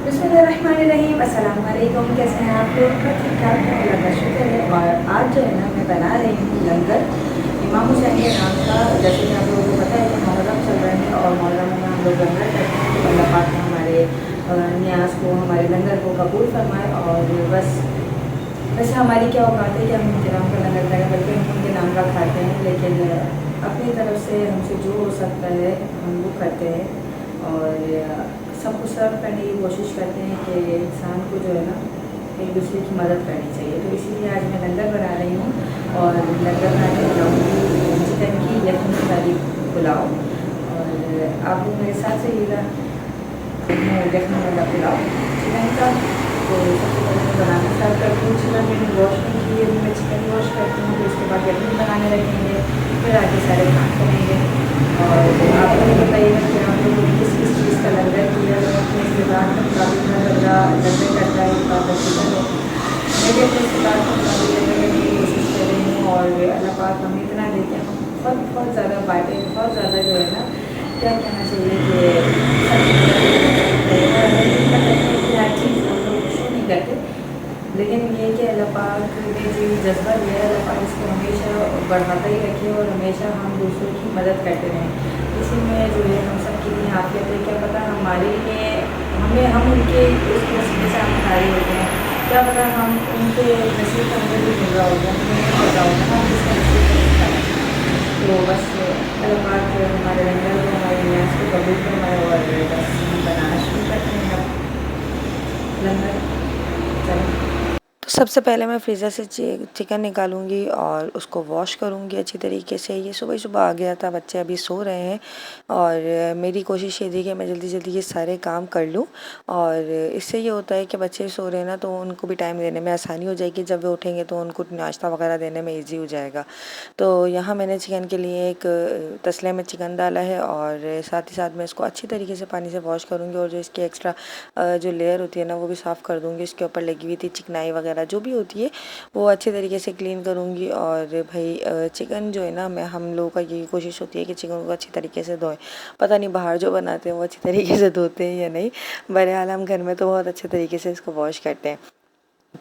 बिस्मिल्लाहिर्रहमानिर्रहीम, अस्सलाम वालेकुम। कैसे हैं आप लोग? ठीक ठाक है, अल्लाह का शुक्र है। और आज जो है ना मैं बना रही हूँ लंगर इमाम हुसैन के नाम का। जैसे कि आप लोगों को पता है कि मुहर्रम चल रहे हैं और मुहर्रम में हम लोग लंगर करते हैं, तो अल्लाह पाक ने हमारे न्याज को, हमारे लंगर को कबूल फरमाए। और बस वैसे हमारी क्या औकात है कि हम उनके नाम का लंगर करें, बल्कि हम उनके नाम का खाते हैं, लेकिन अपनी तरफ से हमसे जो हो सकता है हम वो करते हैं। और सबको सर्व करने की कोशिश करते हैं कि इंसान को जो है ना एक दूसरे की मदद करनी चाहिए। तो इसीलिए आज मैं लंगर बना रही हूँ और लंगर बना के बनाऊँगी चिकन की यखनी वाली पुलाव। और आप लोग मेरे साथ रहिएगा। यखनी वाला पुलाव चिकन का। तो सबसे पहले मैं बनाना स्टार्ट करती हूँ। चिकन मैंने वॉश नहीं की, अभी मैं चिकन वॉश करती हूँ, तो उसके बाद यखनी बनाने लगेंगे, फिर आगे सारे काम करेंगे। और आप लोग बताइएगा कि आप लोगों ने किस किस चीज़ का लंगर किया है, अपने इस्तेमाल के मुताबिक हर बंदा लंगर करता है, इस बात का है। मैं भी अपने इस्तेमाल के मुताबिक लंगर करने की कोशिश कर रही हूँ। और अल्लाह पाक हमें इतना देते हैं, हम बहुत बहुत ज़्यादा बांटें, बहुत ज़्यादा जो है ना क्या कहना चाहिए कि हर चीज़ हम लोग शो नहीं करते, लेकिन ये कि अल्लाह पाक ने जो जज्बा दिया है, अल्लाह पाक इसको हमेशा बढ़ाता ही रखे और हमेशा हम दूसरों की मदद करते रहें। इसी में जो है हम सब के लिए आफियत है। क्या पता हमारे लिए हम उनके उस नसीब से हम खाली होते हैं, क्या पता हम उनके नसीब का हमें भी मिल रहा होगा, हमें नहीं पता होगा हम किसका नसीब का हिस्सा हैं। तो बस अल्लाह पाक हमारे लंगर को, हमारे न्याज को कबूल फरमाए। और बस हम बनाना शुरू करते हैं अब लंगर। चलें। तो सबसे पहले मैं फ्रीज़र से चिकन निकालूंगी और उसको वॉश करूंगी अच्छी तरीके से। ये सुबह सुबह आ गया था, बच्चे अभी सो रहे हैं और मेरी कोशिश ये थी कि मैं जल्दी जल्दी ये सारे काम कर लूं। और इससे ये होता है कि बच्चे सो रहे हैं ना, तो उनको भी टाइम देने में आसानी हो जाएगी। जब वे उठेंगे तो उनको नाश्ता वगैरह देने में ईजी हो जाएगा। तो यहाँ मैंने चिकन के लिए एक तसले में चिकन डाला है और साथ ही साथ मैं इसको अच्छी तरीके से पानी से वॉश करूँगी। और जो इसकी एक्स्ट्रा जो लेयर होती है ना, वो भी साफ़ कर दूँगी। इसके ऊपर लगी हुई थी चिकनाई वगैरह जो भी होती है, वो अच्छे तरीके से क्लीन करूँगी। और भाई चिकन जो है ना, मैं हम लोगों का यही कोशिश होती है कि चिकन को अच्छी तरीके से धोएं। पता नहीं बाहर जो बनाते हैं वो अच्छी तरीके से धोते हैं या नहीं, बहरहाल हम घर में तो बहुत अच्छे तरीके से इसको वॉश करते हैं।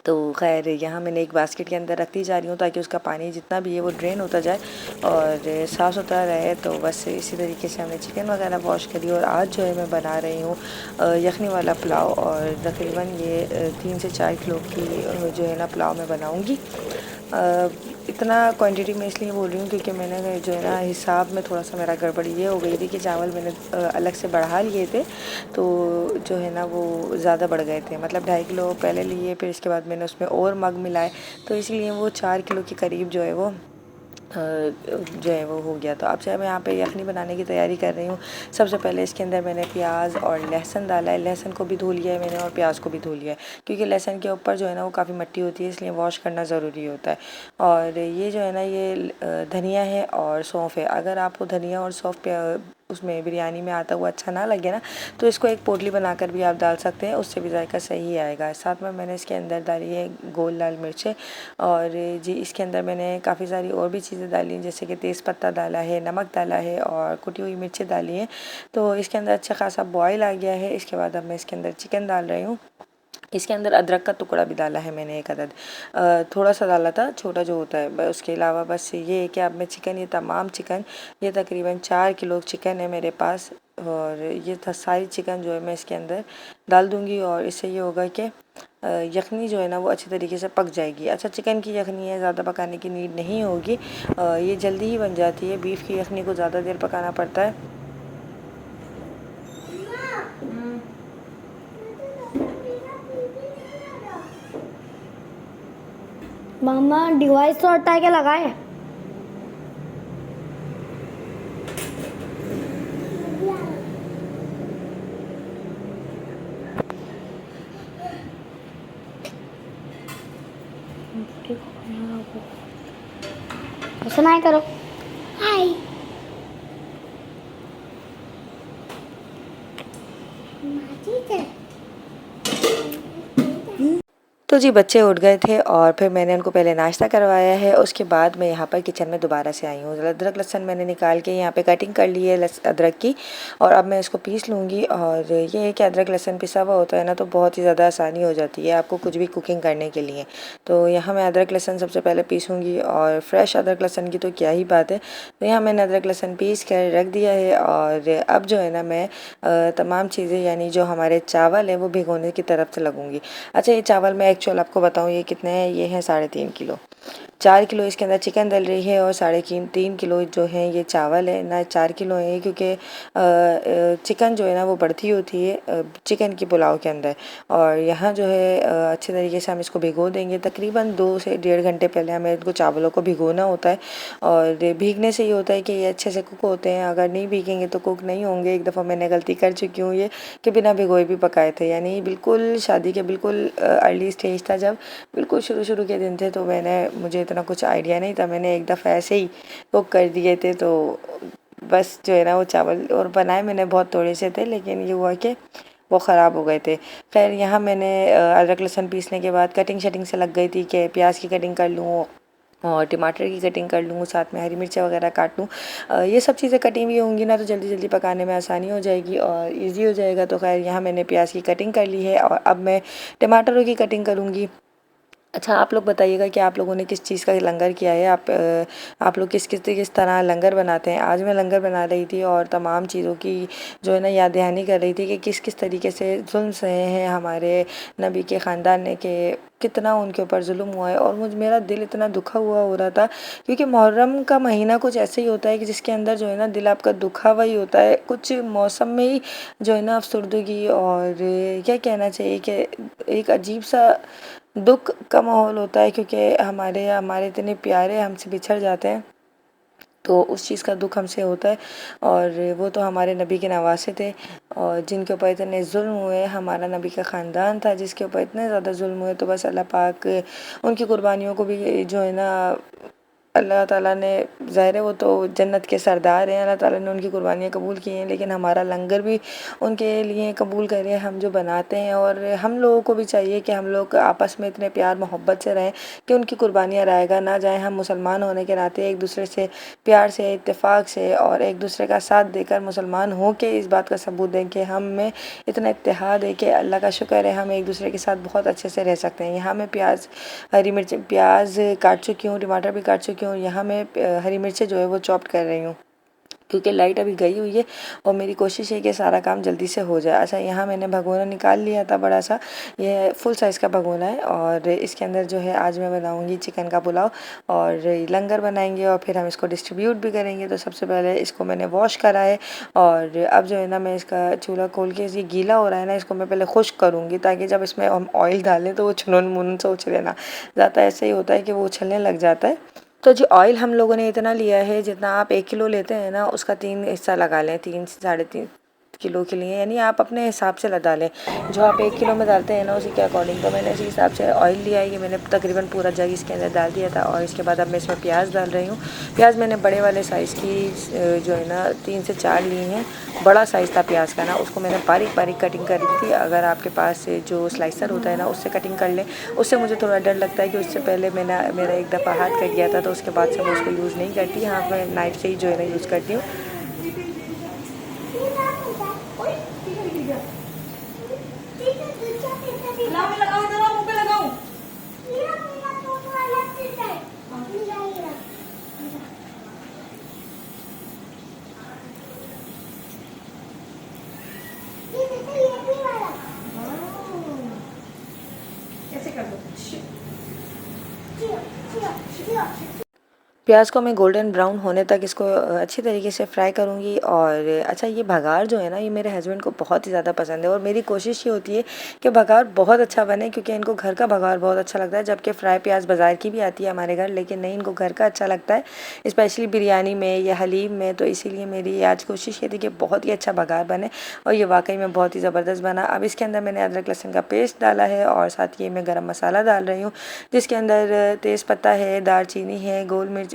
तो खैर यहाँ मैंने एक बास्केट के अंदर रखती जा रही हूँ ताकि उसका पानी जितना भी है वो ड्रेन होता जाए और साफ़ सुथरा रहे। तो बस इसी तरीके से हमने चिकन वगैरह वॉश करी। और आज जो है मैं बना रही हूँ यखनी वाला पुलाव। और तकरीबन ये 3 से 4 किलो की जो है ना पुलाव मैं बनाऊँगी। इतना क्वांटिटी में इसलिए बोल रही हूँ क्योंकि मैंने जो है ना हिसाब में थोड़ा सा मेरा गड़बड़ी ये हो गई थी कि चावल मैंने अलग से बढ़ा लिए थे, तो जो है ना वो ज़्यादा बढ़ गए थे। मतलब 2.5 किलो पहले लिए, फिर इसके बाद मैंने उसमें और मग मिलाए, तो इसलिए वो 4 किलो के करीब जो है वो जो है वो हो गया। तो अब चाहे मैं यहाँ पे यखनी बनाने की तैयारी कर रही हूँ। सबसे पहले इसके अंदर मैंने प्याज और लहसुन डाला है। लहसुन को भी धो लिया है मैंने और प्याज को भी धो लिया है, क्योंकि लहसुन के ऊपर जो है ना वो काफ़ी मिट्टी होती है, इसलिए वॉश करना ज़रूरी होता है। और ये जो है ना ये धनिया है और सौंफ है। अगर आपको धनिया और सौंफ उसमें बिरयानी में आता हुआ अच्छा ना लगे ना, तो इसको एक पोटली बनाकर भी आप डाल सकते हैं, उससे भी जायका सही आएगा। साथ में मैंने इसके अंदर डाली है गोल लाल मिर्चें। और जी इसके अंदर मैंने काफ़ी सारी और भी चीज़ें डाली, जैसे कि तेज़पत्ता डाला है, नमक डाला है और कुटी हुई मिर्चें डाली हैं। तो इसके अंदर अच्छा खासा बॉयल आ गया है। इसके बाद अब मैं इसके अंदर चिकन डाल रही हूँ। इसके अंदर अदरक का टुकड़ा भी डाला है मैंने, एक अदद थोड़ा सा डाला था, छोटा जो होता है। उसके अलावा बस ये है कि अब मैं चिकन, ये तमाम चिकन, ये तकरीबन 4 किलो चिकन है मेरे पास। और ये था सारी चिकन जो है मैं इसके अंदर डाल दूँगी। और इससे ये होगा कि यखनी जो है ना वो अच्छी तरीके से पक जाएगी। अच्छा चिकन की यखनी है, ज़्यादा पकाने की नीड नहीं होगी, ये जल्दी ही बन जाती है। बीफ की यखनी को ज़्यादा देर पकाना पड़ता है। मामा डिवाइस तो हटा के लगाए। सुनाई करो। हाय। तो जी बच्चे उठ गए थे और फिर मैंने उनको पहले नाश्ता करवाया है। उसके बाद मैं यहाँ पर किचन में दोबारा से आई हूँ। अदरक लहसुन मैंने निकाल के यहाँ पे कटिंग कर ली है अदरक की, और अब मैं इसको पीस लूँगी। और ये है कि अदरक लहसुन पिसा हुआ होता है ना, तो बहुत ही ज़्यादा आसानी हो जाती है आपको कुछ भी कुकिंग करने के लिए। तो यहाँ मैं अदरक लहसुन सबसे पहले पीसूँगी, और फ्रेश अदरक लहसुन की तो क्या ही बात है। तो यहाँ मैंने अदरक लहसुन पीस कर रख दिया है। और अब जो है ना, मैं तमाम चीज़ें यानी जो हमारे चावल है वो भिगोने की तरफ से लगूंगी। अच्छा, ये चावल मैं एक्चुअल आपको बताऊँ ये कितने हैं, ये हैं 3.5 किलो। 4 किलो इसके अंदर चिकन डल रही है, और 3.5 किलो जो है ये चावल है ना। 4 किलो है क्योंकि चिकन जो है ना वो बढ़ती होती है चिकन की पुलाव के अंदर। और यहाँ जो है अच्छे तरीके से हम इसको भिगो देंगे। तकरीबन 2 से 1.5 घंटे पहले हमें इनको चावलों को भिगोना होता है। और भीगने से ये होता है कि ये अच्छे से कुक होते हैं, अगर नहीं भीगेंगे तो कुक नहीं होंगे। एक दफ़ा मैंने गलती कर चुकी हूँ ये, कि बिना भिगोए भी पकाए थे। यानी बिल्कुल शादी के बिल्कुल अर्ली स्टेज था, जब बिल्कुल शुरू के दिन थे, तो मुझे इतना कुछ आइडिया नहीं था। मैंने एक दफ़ा ऐसे ही कुक कर दिए थे, तो बस जो है ना वो चावल, और बनाए मैंने बहुत थोड़े से थे, लेकिन ये हुआ कि वो ख़राब हो गए थे। खैर, यहाँ मैंने अदरक लहसुन पीसने के बाद कटिंग शटिंग से लग गई थी कि प्याज की कटिंग कर लूँ और टमाटर की कटिंग कर लूँ, साथ में हरी मिर्च वगैरह काट लूँ। ये सब चीज़ें कटी हुई होंगी ना, तो जल्दी जल्दी पकाने में आसानी हो जाएगी और इजी हो जाएगा। तो खैर, यहाँ मैंने प्याज की कटिंग कर ली है, और अब मैं टमाटरों की कटिंग करूँगी। अच्छा, आप लोग बताइएगा कि आप लोगों ने किस चीज़ का लंगर किया है। आप लोग किस तरह लंगर बनाते हैं। आज मैं लंगर बना रही थी, और तमाम चीज़ों की जो है ना याद दहानी कर रही थी कि किस किस तरीके से जुल्म सहे हैं हमारे नबी के ख़ानदान ने, कि कितना उनके ऊपर जुल्म हुआ है। और मेरा दिल इतना दुखा हुआ हो रहा था, क्योंकि मुहर्रम का महीना कुछ ऐसे ही होता है कि जिसके अंदर जो है ना दिल आपका दुखा हुआ ही होता है। कुछ मौसम में ही जो है ना अफसरदगी, और क्या कहना चाहिए कि एक अजीब सा दुख का माहौल होता है, क्योंकि हमारे इतने प्यारे हमसे बिछड़ जाते हैं, तो उस चीज़ का दुख हमसे होता है। और वो तो हमारे नबी के नवासे थे, और जिनके ऊपर इतने जुल्म हुए। हमारा नबी का ख़ानदान था जिसके ऊपर इतने ज़्यादा जुल्म हुए। तो बस अल्लाह पाक उनकी कुर्बानियों को भी जो है ना, अल्लाह ताला ने, ज़ाहिर है वो तो जन्नत के सरदार हैं, अल्लाह ताला ने उनकी कुर्बानियाँ कबूल की हैं, लेकिन हमारा लंगर भी उनके लिए कबूल करें हम जो बनाते हैं। और हम लोगों को भी चाहिए कि हम लोग आपस में इतने प्यार मोहब्बत से रहें कि उनकी कुर्बानियाँ रायगा ना जाए। हम मुसलमान होने के नाते एक दूसरे से प्यार से, इत्तेफाक से, और एक दूसरे का साथ देकर मुसलमान हो के इस बात का सबूत दें कि हम में इतना इत्तेहाद है कि अल्लाह का शुक्र है हम एक दूसरे के साथ बहुत अच्छे से रह सकते हैं। यहाँ मैं हरी मिर्च प्याज काट चुकी हूँ, टमाटर भी काट चुकी हूँ। यहाँ मैं हरी मिर्चें जो है वो चॉप्ड कर रही हूँ, क्योंकि लाइट अभी गई हुई है और मेरी कोशिश है कि सारा काम जल्दी से हो जाए। अच्छा, यहाँ मैंने भगोना निकाल लिया था बड़ा सा, ये फुल साइज़ का भगोना है, और इसके अंदर जो है आज मैं बनाऊँगी चिकन का पुलाव और लंगर बनाएंगे, और फिर हम इसको डिस्ट्रीब्यूट भी करेंगे। तो सबसे पहले इसको मैंने वॉश करा है, और अब जो है ना मैं इसका चूल्हा खोल के, ये गीला हो रहा है ना, इसको मैं पहले खुश्क करूँगी, ताकि जब इसमें हम ऑयल डालें तो वो चुनन मुनन से उछले ना। ज़्यादा ऐसे ही होता है कि वो उछलने लग जाता है। तो जो ऑयल हम लोगों ने इतना लिया है, जितना आप 1 किलो लेते हैं ना, उसका 3 हिस्सा लगा लें, 3 से 3.5 किलो के लिए, यानी आप अपने हिसाब से डालें। जो आप 1 किलो में डालते हैं ना, उसी के अकॉर्डिंग। तो मैंने इसी हिसाब से ऑयल लिया है, ये मैंने तकरीबन पूरा जग इसके अंदर डाल दिया था। और इसके बाद अब मैं इसमें प्याज डाल रही हूँ। प्याज मैंने बड़े वाले साइज़ की जो है ना 3 से 4 लिए हैं। बड़ा साइज़ था प्याज का ना, उसको मैंने बारीक बारीक कटिंग करी थी। अगर आपके पास जो स्लाइसर होता है ना, उससे कटिंग कर लें। उससे मुझे थोड़ा डर लगता है कि उससे पहले मेरा एक दफ़ा हाथ कट गया था, तो उसके बाद से मैं उसको यूज़ नहीं करती। हाँ, मैं नाइफ से ही जो है ना यूज़ करती हूँ। प्याज को मैं गोल्डन ब्राउन होने तक इसको अच्छी तरीके से फ्राई करूँगी। और अच्छा, ये भगार जो है ना, ये मेरे हस्बैंड को बहुत ही ज़्यादा पसंद है, और मेरी कोशिश ये होती है कि भगार बहुत अच्छा बने, क्योंकि इनको घर का भगार बहुत अच्छा लगता है। जबकि फ्राई प्याज बाज़ार की भी आती है हमारे घर, लेकिन नहीं, इनको घर का अच्छा लगता है, स्पेशली बिरयानी में या हलीम में। तो इसीलिए मेरी आज कोशिश ये थी कि बहुत ही अच्छा भगार बने, और ये वाकई में बहुत ही ज़बरदस्त बना। अब इसके अंदर मैंने अदरक लहसुन का पेस्ट डाला है, और साथ ही मैं गरम मसाला डाल रही हूँ, जिसके अंदर तेज़पत्ता है, दालचीनी है, गोल मिर्च,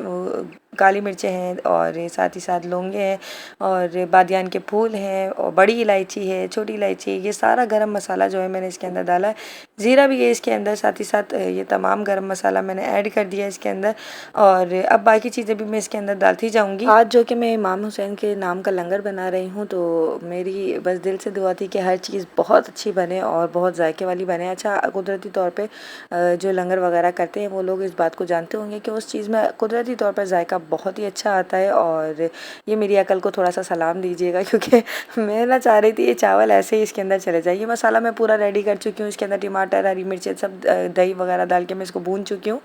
काली मिर्चें हैं और साथ ही साथ लौंगे हैं और बादियान के फूल हैं और बड़ी इलायची है, छोटी इलायची, ये सारा गरम मसाला जो है मैंने इसके अंदर डाला है। ज़ीरा भी है इसके अंदर, साथ ही साथ ये तमाम गरम मसाला मैंने ऐड कर दिया इसके अंदर। और अब बाकी चीज़ें भी मैं इसके अंदर डालती जाऊँगी। आज जो कि मैं इमाम हुसैन के नाम का लंगर बना रही हूँ, तो मेरी बस दिल से दुआ थी कि हर चीज़ बहुत अच्छी बने और बहुत जायके वाली बने। अच्छा, कुदरती तौर पे जो लंगर वगैरह करते हैं वो लोग इस बात को जानते होंगे कि उस चीज़ में कुदरती तौर पर जायका बहुत ही अच्छा आता है। और ये मेरी अकल को थोड़ा सा सलाम दीजिएगा, क्योंकि मैं ना चाह रही थी ये चावल ऐसे ही इसके अंदर चले जाए। ये मसाला मैं पूरा रेडी कर चुकी हूँ, इसके अंदर टमाटर, हरी मिर्चें, सब दही वगैरह डाल के मैं इसको भून चुकी हूँ।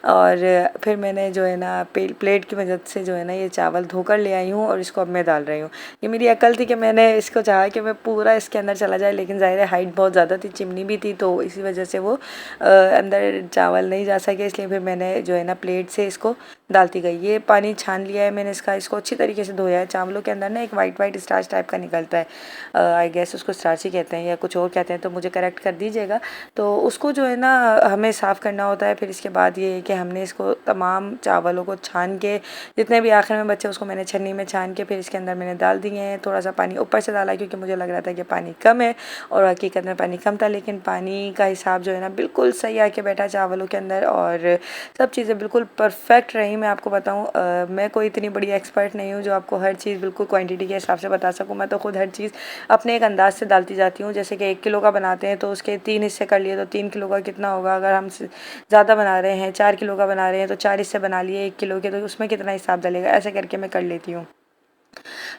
और फिर मैंने जो है ना प्लेट की मदद से जो है ना ये चावल धोकर ले आई हूँ और इसको अब मैं डाल रही हूँ। ये मेरी अकल थी कि मैंने इसको चाहा कि मैं पूरा इसके अंदर चला जाए, लेकिन ज़ाहिर है हाइट बहुत ज़्यादा थी, चिमनी भी थी, तो इसी वजह से वो अंदर चावल नहीं जा सके। इसलिए फिर मैंने जो है ना प्लेट से इसको डालती गई। ये पानी छान लिया है मैंने इसको अच्छी तरीके से धोया है। चावलों के अंदर ना एक वाइट स्टार्च टाइप का निकलता है, आई गेस उसको स्टार्च ही कहते हैं या कुछ और कहते हैं, तो मुझे करेक्ट कर दीजिएगा। तो उसको जो है ना हमें साफ़ करना होता है। फिर इसके बाद ये है कि हमने इसको तमाम चावलों को छान के, जितने भी आखिर में बचे उसको मैंने छन्नी में छान के फिर इसके अंदर मैंने डाल दिए हैं। थोड़ा सा पानी ऊपर से डाला क्योंकि मुझे लग रहा था कि पानी कम है, और हकीकत में पानी कम था, लेकिन पानी का हिसाब जो है ना बिल्कुल सही आके बैठा चावलों के अंदर और सब चीज़ें बिल्कुल परफेक्ट रही। मैं आपको बताऊँ, मैं कोई इतनी बड़ी एक्सपर्ट नहीं हूँ जो आपको हर चीज़ बिल्कुल क्वांटिटी के हिसाब से बता सकूँ। मैं तो खुद हर चीज़ अपने एक अंदाज से डालती जाती हूँ। जैसे कि 1 किलो का बनाते हैं तो उसके 3 हिस्से कर लिए तो 3 किलो का कितना होगा। अगर हम ज़्यादा बना रहे हैं, 4 किलो का बना रहे हैं तो 4 हिस्से बना लिए 1 किलो के, तो उसमें कितना हिसाब डलेगा, ऐसे करके मैं कर लेती हूँ।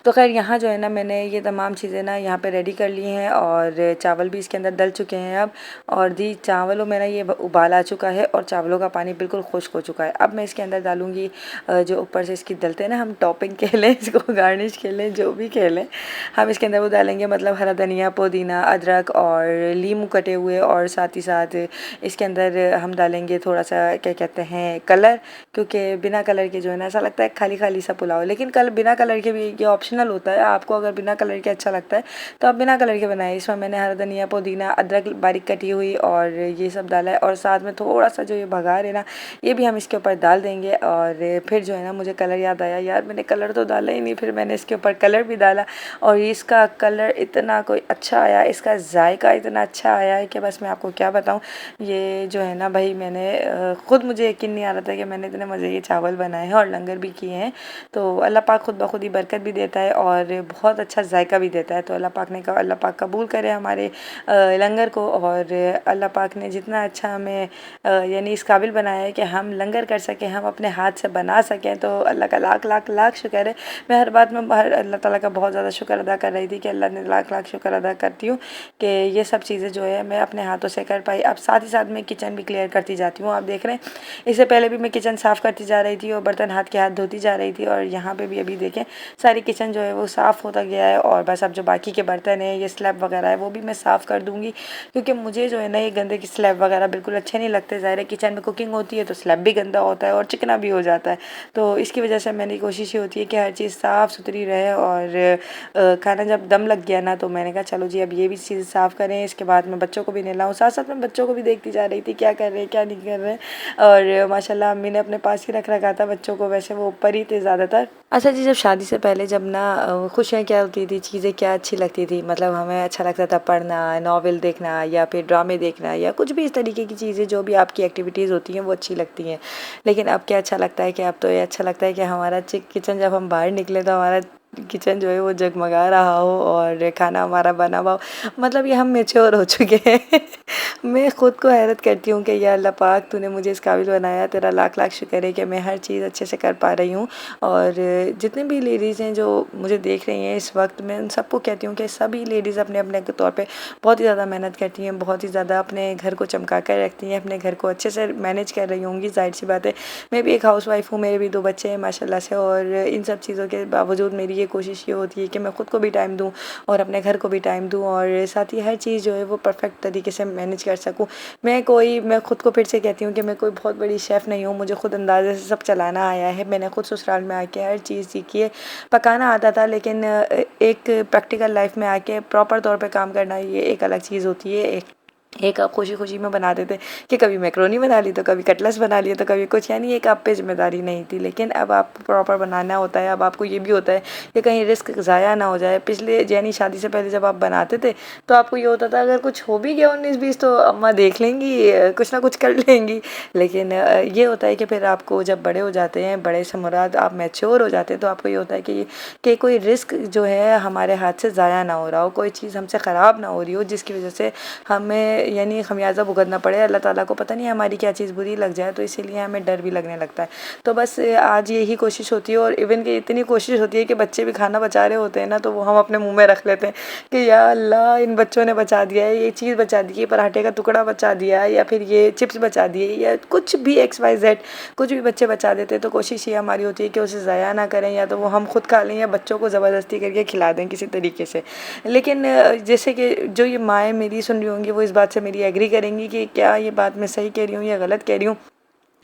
तो खैर यहाँ जो है ना मैंने ये तमाम चीज़ें ना यहाँ पे रेडी कर ली हैं और चावल भी इसके अंदर डल चुके हैं अब। और जी चावलों में ना ये उबाल आ चुका है और चावलों का पानी बिल्कुल खुश्क हो चुका है। अब मैं इसके अंदर डालूँगी जो ऊपर से इसकी डलते हैं ना, हम टॉपिंग कह लें इसको, गार्निश कह लें, जो भी कह लें, हम इसके अंदर वो डालेंगे। मतलब हरा धनिया, पुदीना, अदरक और लीमू कटे हुए, और साथ ही साथ इसके अंदर हम डालेंगे थोड़ा सा क्या कहते हैं कलर, क्योंकि बिना कलर के जो है ना ऐसा लगता है खाली खाली सा पुलाव। लेकिन बिना कलर के भी ये ऑप्शनल होता है, आपको अगर बिना कलर के अच्छा लगता है तो आप बिना कलर के बनाएं। इसमें मैंने हरा धनिया, पुदीना, अदरक बारीक कटी हुई और ये सब डाला है, और साथ में थोड़ा सा जो ये बघार है ना ये भी हम इसके ऊपर डाल देंगे। और फिर जो है ना मुझे कलर याद आया, यार मैंने कलर तो डाला ही नहीं, फिर मैंने इसके ऊपर कलर भी डाला और इसका कलर इतना कोई अच्छा आया, इसका जायका इतना अच्छा आया है कि बस मैं आपको क्या बताऊँ। ये जो है ना भाई मैंने खुद मुझे यकीन नहीं आ रहा था कि मैंने इतने मज़े के चावल बनाए हैं और लंगर भी किए हैं। तो अल्लाह पाक खुद ब खुद ही बरकत भी देता है और बहुत अच्छा जायका भी देता है। तो अल्लाह पाक कबूल करे हमारे लंगर को, और अल्लाह पाक ने जितना अच्छा हमें यानी इस काबिल बनाया है कि हम लंगर कर सकें, हम अपने हाथ से बना सकें, तो अल्लाह का लाख लाख लाख शुक्र है। मैं हर बात में अल्लाह ताला का बहुत ज़्यादा शुक्र अदा कर रही थी कि अल्लाह ने लाख लाख शुक्र अदा करती हूँ कि ये सब चीज़ें जो है मैं अपने हाथों से कर पाई। अब साथ ही साथ मैं किचन भी क्लियर करती जाती हूँ। आप देख रहे हैं, इससे पहले भी मैं किचन साफ़ करती जा रही थी और बर्तन हाथ के हाथ धोती जा रही थी, और यहाँ पे भी अभी देखें सारी किचन जो है वो साफ़ होता गया है। और बस अब जो बाकी के बर्तन हैं, ये स्लैब वगैरह है, वो भी मैं साफ़ कर दूँगी, क्योंकि मुझे जो है ना ये गंदे की स्लैब वगैरह बिल्कुल अच्छे नहीं लगते। ज़ाहिर है किचन में कुकिंग होती है तो स्लैब भी गंदा होता है और चिकना भी हो जाता है, तो इसकी वजह से मेरी कोशिश ये होती है कि हर चीज़ साफ़ सुथरी रहे। और खाना जब दम लग गया ना तो मैंने कहा चलो जी अब ये भी चीज़ साफ़ करें, इसके बाद मैं बच्चों को भी नहलाऊँ। साथ साथ मैं बच्चों को भी देखती जा रही थी क्या कर रहे हैं क्या नहीं कर रहे, और माशाल्लाह अम्मी ने अपने पास ही रख रखा था बच्चों को, वैसे वो ऊपर ही थे ज़्यादातर। अच्छा जी, जब शादी से पहले जब ना खुशियाँ क्या होती थी, चीज़ें क्या अच्छी लगती थी, मतलब हमें अच्छा लगता था पढ़ना, नावल देखना या फिर ड्रामे देखना या कुछ भी इस तरीके की चीज़ें, जो भी आपकी एक्टिविटीज़ होती हैं वो अच्छी लगती हैं। लेकिन अब क्या अच्छा लगता है कि अब तो ये अच्छा लगता है कि हमारा किचन जब हम बाहर निकले तो हमारा किचन जो है वो जगमगा रहा हो और खाना हमारा बना हुआ हो। मतलब ये हम मैच्योर हो चुके हैं। मैं ख़ुद को हैरत करती हूँ कि या अल्लाह पाक तूने मुझे इस काबिल बनाया, तेरा लाख लाख शुक्र है कि मैं हर चीज़ अच्छे से कर पा रही हूँ। और जितने भी लेडीज़ हैं जो मुझे देख रही हैं इस वक्त, मैं उन सबको कहती हूँ कि सभी लेडीज़ अपने अपने तौर पे बहुत ही ज़्यादा मेहनत करती हैं, बहुत ही ज़्यादा अपने घर को चमका कर रखती हैं, अपने घर को अच्छे से मैनेज कर रही होंगी। ज़ाहिर सी बात है मैं भी एक हाउस वाइफ हूँ, मेरे भी 2 बच्चे हैं माशाल्लाह से, और इन सब चीज़ों के बावजूद मेरी ये कोशिश ये होती है कि मैं ख़ुद को भी टाइम दूँ और अपने घर को भी टाइम दूँ, और साथ ही हर चीज़ जो है वो परफेक्ट तरीके से मैनेज कर सकूँ। मैं ख़ुद को फिर से कहती हूँ कि मैं कोई बहुत बड़ी शेफ़ नहीं हूँ, मुझे खुद अंदाज़े से सब चलाना आया है। मैंने खुद ससुराल में आके हर चीज़ सीखी है। पकाना आता था, लेकिन एक प्रैक्टिकल लाइफ में आके प्रॉपर तौर पे काम करना ये एक अलग चीज़ होती है। एक आप खुशी खुशी में बनाते थे कि कभी मैक्रोनी बना ली तो कभी कटलेट्स बना लिया तो कभी कुछ, यानी एक आप पे जिम्मेदारी नहीं थी। लेकिन अब आपको प्रॉपर बनाना होता है। अब आपको ये भी होता है कि कहीं रिस्क ज़ाया ना हो जाए। पिछले यानी शादी से पहले जब आप बनाते थे तो आपको ये होता था अगर कुछ हो भी गया 19-20 तो अम्मा देख लेंगी, कुछ ना कुछ कर लेंगी। लेकिन ये होता है कि फिर आपको जब बड़े हो जाते हैं, बड़े से मुराद आप मैच्योर हो जाते हैं, तो आपको ये होता है कि कोई रिस्क जो है हमारे हाथ से ज़ाया ना हो रहा हो, कोई चीज़ हमसे ख़राब ना हो रही हो जिसकी वजह से हमें यानी खमियाजा भुगतना पड़े। अल्लाह ताला को पता नहीं हमारी क्या चीज़ बुरी लग जाए, तो इसीलिए हमें डर भी लगने लगता है। तो बस आज यही कोशिश होती है, और इवन कि इतनी कोशिश होती है कि बच्चे भी खाना बचा रहे होते हैं ना, तो वो हम अपने मुंह में रख लेते हैं कि या अल्लाह इन बच्चों ने बचा दिया है, ये चीज़ बचा दी है, पराठे का टुकड़ा बचा दिया है, या फिर ये चिप्स बचा दिए, या कुछ भी XYZ कुछ भी बच्चे बचा देते हैं। तो कोशिश ये हमारी होती है कि उसे ज़ाया ना करें, या तो वो हम खुद खा लें या बच्चों को ज़बरदस्ती करके खिला दें किसी तरीके से। लेकिन जैसे कि जो ये माएँ मेरी सुन रही होंगी वो इस बात से मेरी एग्री करेंगी कि क्या ये बात मैं सही कह रही हूँ या गलत कह रही हूँ।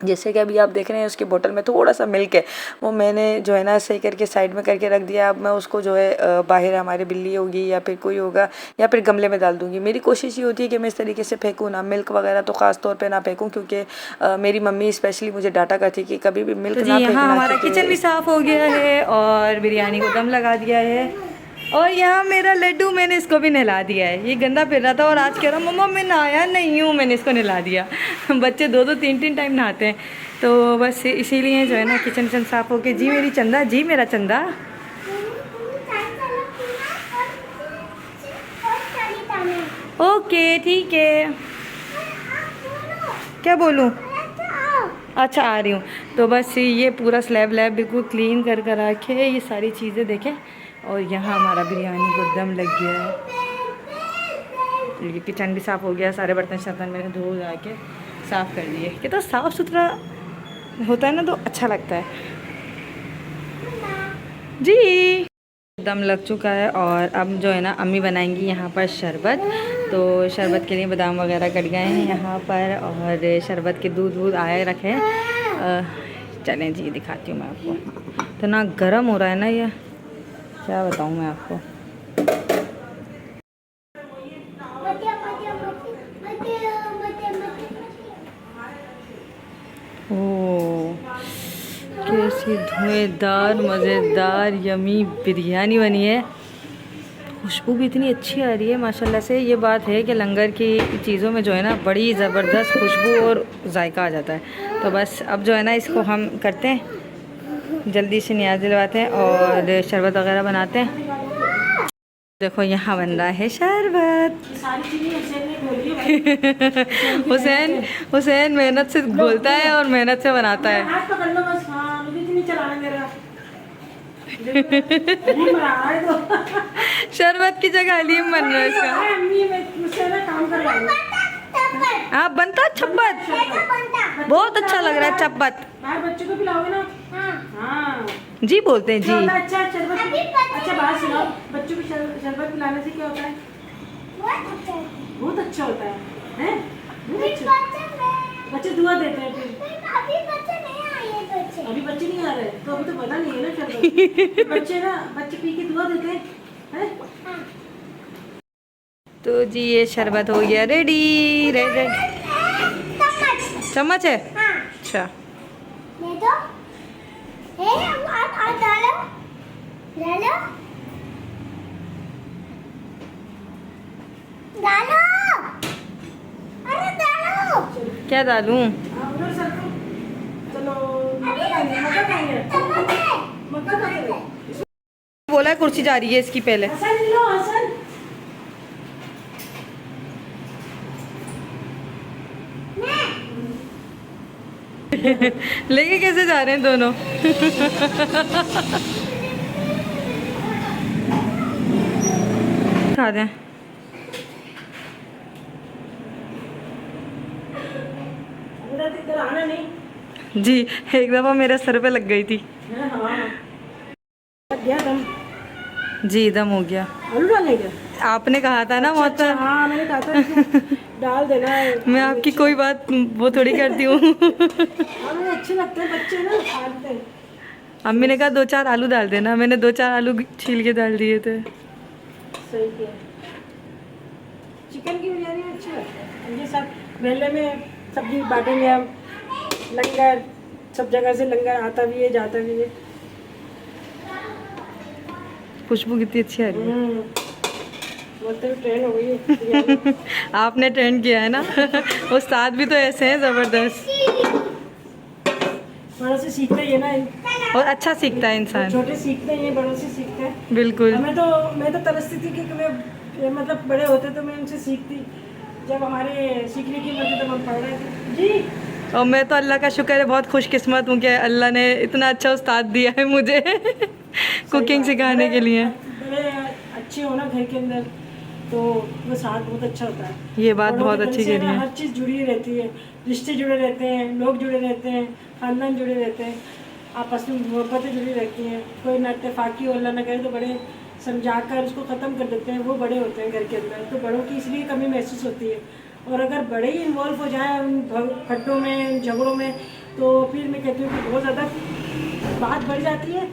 जैसे कि अभी आप देख रहे हैं उसकी बोतल में थोड़ा सा मिल्क है, वो मैंने जो है ना सही करके साइड में करके रख दिया। अब मैं उसको जो है बाहर हमारे बिल्ली होगी या फिर कोई होगा या फिर गमले में डाल दूँगी। मेरी कोशिश ये होती है कि मैं इस तरीके से फेंकूँ ना, मिल्क वगैरह तो ख़ास तौर पे ना फेंकूँ, क्योंकि मेरी मम्मी स्पेशली मुझे डांटा करती कि कभी भी मिल्क ना फेंकना। हमारा किचन भी साफ़ हो गया है और बिरयानी को दम लगा दिया है। और यहाँ मेरा लड्डू, मैंने इसको भी नहला दिया है। ये गंदा फिर रहा था और आज कह रहा मम्मा मैं नहाया नहीं हूँ, मैंने इसको नहला दिया। बच्चे 2-2 3-3 टाइम नहाते हैं, तो बस इसीलिए जो है ना किचन साफ़ हो के। जी मेरी चंदा, जी मेरा चंदा। ओके ठीक है, क्या बोलूँ? अच्छा आ रही हूँ। तो बस ये पूरा स्लैब बिल्कुल क्लीन कर रखे, ये सारी चीज़ें देखें। और यहाँ हमारा बिरयानी को दम लग गया है। ये किचन भी साफ़ हो गया, सारे बर्तन शर्तन मैंने धो जा के साफ़ कर दिए। कि तो साफ़ सुथरा होता है ना तो अच्छा लगता है। जी दम लग चुका है और अब जो है ना अम्मी बनाएंगी यहाँ पर शरबत। तो शरबत के लिए बादाम वगैरह कट गए हैं यहाँ पर, और शरबत के दूध आए रखे हैं। चलें जी दिखाती हूँ मैं आपको। तो ना गर्म हो रहा है ना, ये क्या बताऊँ मैं आपको। ओह कैसी धुएंधार मज़ेदार यमी बिरयानी बनी है। खुशबू भी इतनी अच्छी आ रही है माशाल्लाह से। ये बात है कि लंगर की चीज़ों में जो है ना बड़ी ज़बरदस्त खुशबू और जायका आ जाता है। तो बस अब जो है ना इसको हम करते हैं, जल्दी से नियाज दिलवाते हैं और शरबत वगैरह बनाते हैं। देखो यहाँ बन रहा है शरबत। हुसैन मेहनत से घोलता है और मेहनत से बनाता है। शरबत की जगह हलीम बन रहा है इसका। हाँ बनता है चप्पत, बहुत अच्छा लग रहा है चप्पत। बच्चों को पिलाओगे ना? हाँ जी बोलते हैं जी। अच्छा शरबत, अच्छा बात सुनाओ, बच्चों को शरबत पिलाने से क्या होता है? बहुत अच्छा होता है, हैं? बच्चे दुआ देते हैं। फिर अभी बच्चे नहीं आ रहे तो अभी तो पता नहीं है ना शरबत। बच्चे पी के दुआ देते हैं। तो जी ये शरबत हो गया रेडी। चम्मच है? अच्छा क्या डालूं? बोला है कुर्सी जा रही है इसकी पहले। लेके कैसे जा रहे हैं दोनों? खा दें। जी एक दफ़ा मेरे सर पे लग गई थी। जी दम हो गया। आलू डालने का आपने कहा था ना बहुत। हाँ मैंने कहा था डाल देना है। मैं आपकी कोई बात वो थोड़ी करती हूँ। अच्छे लगते हैं बच्चे ना, खाते हैं। अम्मी ने कहा 2-4 आलू डाल देना, मैंने 2-4 आलू छील के डाल दिए थे। सही किया। चिकन की बिरयानी अच्छी लगती है। ये सब मेले में सब्जी बांटेंगे हम, लंगर सब जगह से लंगर आता भी है जाता भी है। खुशबू कितनी अच्छी आ रही है। बोलते हुए ट्रेन हो गई है बिरयानी। आपने ट्रेंड किया है ना। उस्ताद भी तो ऐसे हैं ज़बरदस्त, बड़ों से सीखते ही है ना, और अच्छा सीखता है इंसान। छोटे सीखते ही हैं, बड़ों से सीखते हैं। बिल्कुल। मैं तो तरसती थी कि मैं मतलब बड़े होते तो मैं उनसे सीखती। जब हमारे सीखने की उम्र थी तब हम पढ़ रहे थे जी। और मैं तो अल्लाह का शुक्र है, बहुत खुशकिस्मत हूँ कि अल्लाह ने इतना अच्छा उस्ताद दिया है मुझे कुकिंग सिखाने के लिए। बड़े अच्छे हो ना घर के अंदर तो वो साथ बहुत अच्छा होता है। ये बात बड़ों बहुत के घर अच्छी से कह रही ना है। हर चीज़ जुड़ी रहती है, रिश्ते जुड़े रहते हैं, लोग जुड़े रहते हैं, खानदान जुड़े रहते हैं, आपस में मोहब्बतें जुड़ी रहती हैं। कोई ना इत्तेफाकी हो अल्लाह ना करे तो बड़े समझा कर उसको ख़त्म कर देते हैं, वो बड़े होते हैं घर के अंदर। तो बड़ों की इसलिए कमी महसूस होती है। और अगर बड़े ही इन्वॉल्व हो जाएं उन खड्डों में, झगड़ों में, तो फिर मैं कहती हूँ कि बहुत ज़्यादा बात बढ़ जाती है,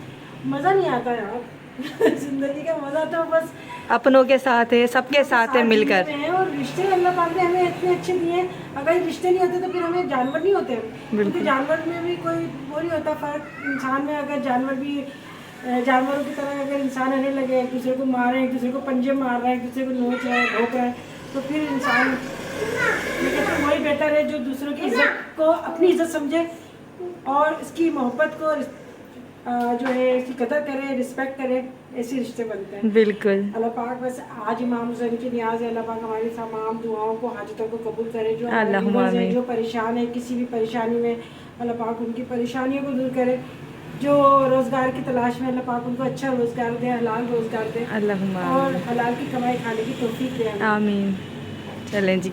मज़ा नहीं आता यार। ज़िंदगी का मज़ा तो बस अपनों के साथ है, सबके साथ है मिलकर। जीने में है। और रिश्ते अल्लाह पाक ने हमें इतने अच्छे दिए हैं, अगर रिश्ते नहीं होते तो फिर हमें जानवर नहीं होते। क्योंकि जानवर में भी कोई वो नहीं होता फ़र्क इंसान में। अगर जानवर भी जानवरों की तरह अगर इंसान रहने लगे, एक दूसरे को मार रहे हैं, एक दूसरे को पंजे मार रहे हैं, एक दूसरे को नोच रहे हैं, भोंक रहे हैं, तो फिर इंसान मैं कहती हूँ वही बेहतर है जो दूसरों की इज्जत को अपनी इज्जत समझे और इसकी मोहब्बत को जो है इसकी कदर करे, रिस्पेक्ट करे। ऐसे रिश्ते बनते हैं। बिल्कुल। अल्लाह पाक बस आज इमाम हुसैन की नियाज़ है, अल्लाह पाक हमारी तमाम दुआओं को, हाजतों को कबूल करे। जो हमारे व्यूअर्स हैं जो परेशान है किसी भी परेशानी में, अल्लाह पाक उनकी परेशानियों को दूर करे। जो रोज़गार की तलाश में, अल्लाह पाक उनको अच्छा रोज़गार दे, हलाल रोज़गार दे और हलाल की कमाई खाने की तौफीक दे। आमीन। चलें जी,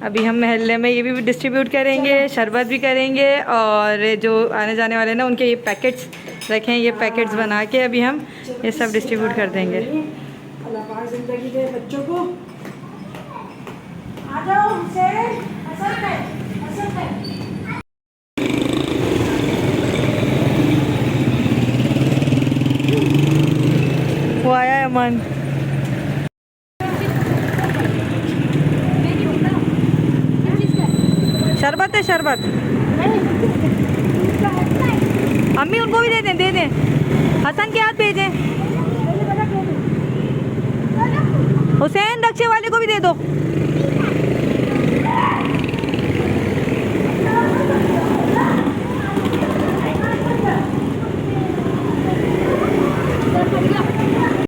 अभी हम महल्ले में ये भी डिस्ट्रीब्यूट करेंगे, शरबत भी करेंगे, और जो आने जाने वाले ना उनके ये पैकेट्स रखें, ये पैकेट्स बना के अभी हम ये सब डिस्ट्रीब्यूट कर देंगे। अल्लाह पाक ज़िंदगी दे बच्चों को। आ जाओ हुसैन, असर है, असर है। वो आया है अमन। शरबत है, शरबत। अम्मी उनको भी दे दें, दे दें। हसन के हाथ भेजें। हुसैन रक्षे वाले को भी दे दो।